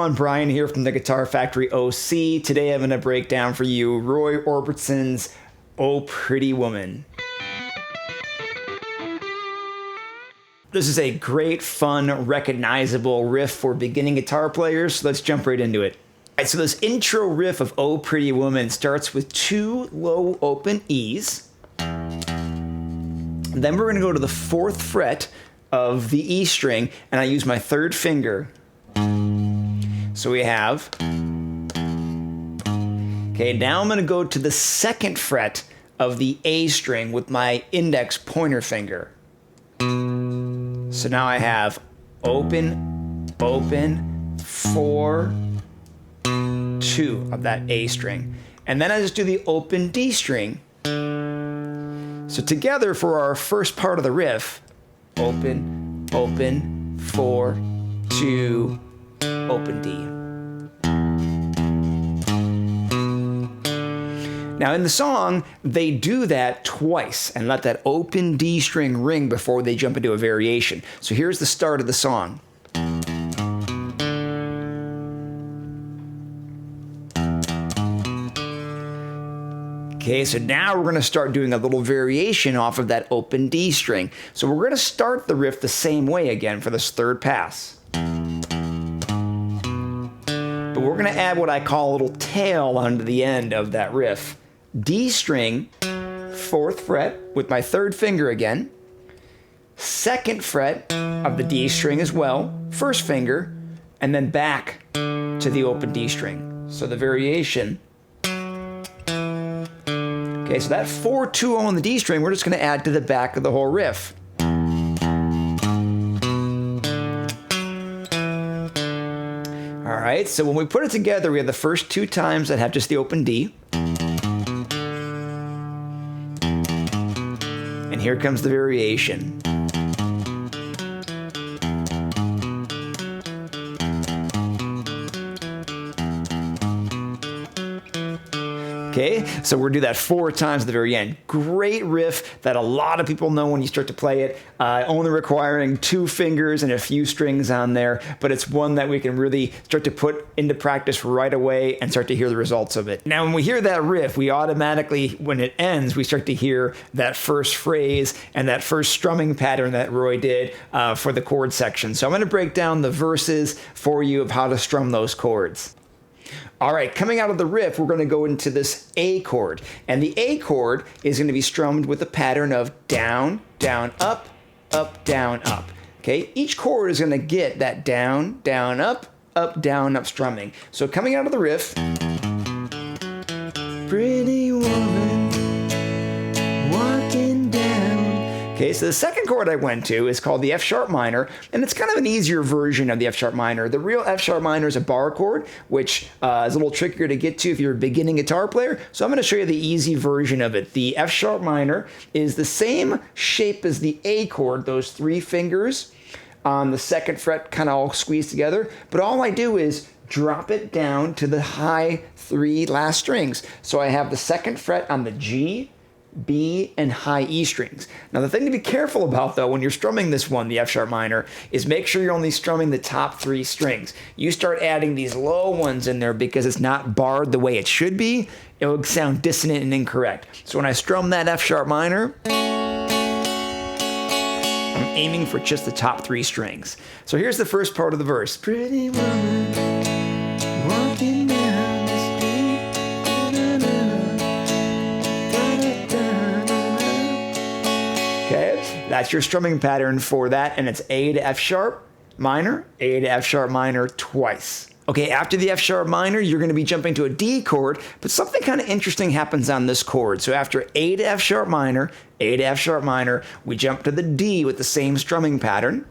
everyone, Bryan here from the Guitar Factory OC. Today I'm going to break down for you Roy Orbison's Oh Pretty Woman. This is a great, fun, recognizable riff for beginning guitar players, so let's jump right into it. All right, so this intro riff of Oh Pretty Woman starts with 2 low open E's. Then we're going to go to the 4th fret of the E string, and I use my 3rd finger. So we have, okay, now I'm going to go to the 2nd fret of the A string with my index pointer finger. So now I have open, open, 4, 2 of that A string. And then I just do the open D string. So together for our first part of the riff, open, open, 4, 2, open D. Now in the song, they do that twice and let that open D string ring before they jump into a variation. So here's the start of the song. Okay, so now we're going to start doing a little variation off of that open D string. So we're going to start the riff the same way again for this 3rd pass. But we're going to add what I call a little tail onto the end of that riff. D string, 4th fret with my 3rd finger again. 2nd fret of the D string as well, 1st finger, and then back to the open D string. So the variation. Okay, so that 4-2 on the D string, we're just going to add to the back of the whole riff. All right, so when we put it together, we have the first 2 times that have just the open D. And here comes the variation. Okay, so we're gonna do that 4 times at the very end. Great riff that a lot of people know when you start to play it, only requiring 2 fingers and a few strings on there, but it's one that we can really start to put into practice right away and start to hear the results of it. Now, when we hear that riff, we automatically, when it ends, we start to hear that first phrase and that first strumming pattern that Roy did for the chord section. So I'm gonna break down the verses for you of how to strum those chords. All right, coming out of the riff, we're going to go into this A chord. And the A chord is going to be strummed with a pattern of down, down, up, down, up. Okay, each chord is going to get that down, down, up, down, up strumming. So coming out of the riff, pretty woman walking down. Okay, so the 2nd chord I went to is called the F sharp minor, and it's kind of an easier version of the F sharp minor. The real F sharp minor is a bar chord, which is a little trickier to get to if you're a beginning guitar player. So I'm going to show you the easy version of it. The F sharp minor is the same shape as the A chord, those 3 fingers on the 2nd fret kind of all squeezed together. But all I do is drop it down to the high 3 last strings. So I have the 2nd fret on the G, B, and high E strings. Now the thing to be careful about though when you're strumming this one, the F sharp minor, is make sure you're only strumming the top 3 strings. You start adding these low ones in there because it's not barred the way it should be, it would sound dissonant and incorrect. So when I strum that F sharp minor, I'm aiming for just the top 3 strings. So here's the first part of the verse. Pretty woman walking down the street. Okay, that's your strumming pattern for that, and it's A to F sharp minor, A to F sharp minor twice. Okay, after the F sharp minor, you're going to be jumping to a D chord, but something kind of interesting happens on this chord. So after A to F sharp minor, A to F sharp minor, we jump to the D with the same strumming pattern.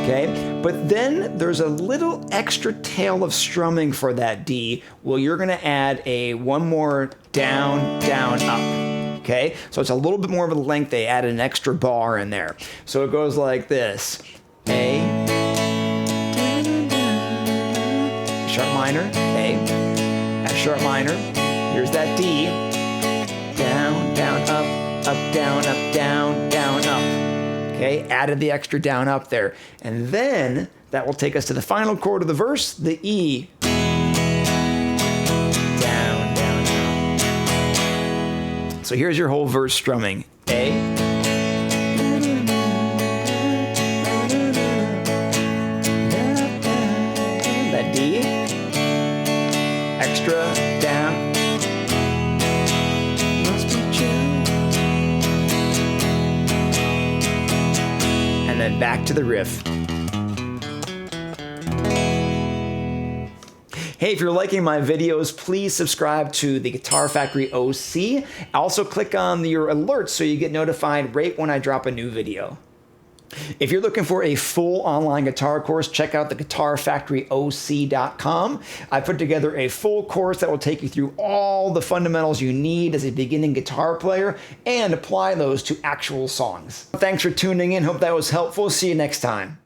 Okay, but then there's a little extra tail of strumming for that D. Well, you're going to add one more down, down, up. Okay, so it's a little bit more of a length. They added an extra bar in there. So it goes like this. A, sharp minor, A, F sharp minor. Here's that D. Down, down, up, down, up, down, down, up. Okay, added the extra down, up there. And then That will take us to the final chord of the verse, the E. Down, down, down. So here's your whole verse strumming. A. That D. Extra, down. Must be true. And then back to the riff. Hey, if you're liking my videos, please subscribe to the Guitar Factory OC. Also click on your alerts so you get notified right when I drop a new video. If you're looking for a full online guitar course, check out the guitarfactoryoc.com. I put together a full course that will take you through all the fundamentals you need as a beginning guitar player and apply those to actual songs. Thanks for tuning in. Hope that was helpful. See you next time.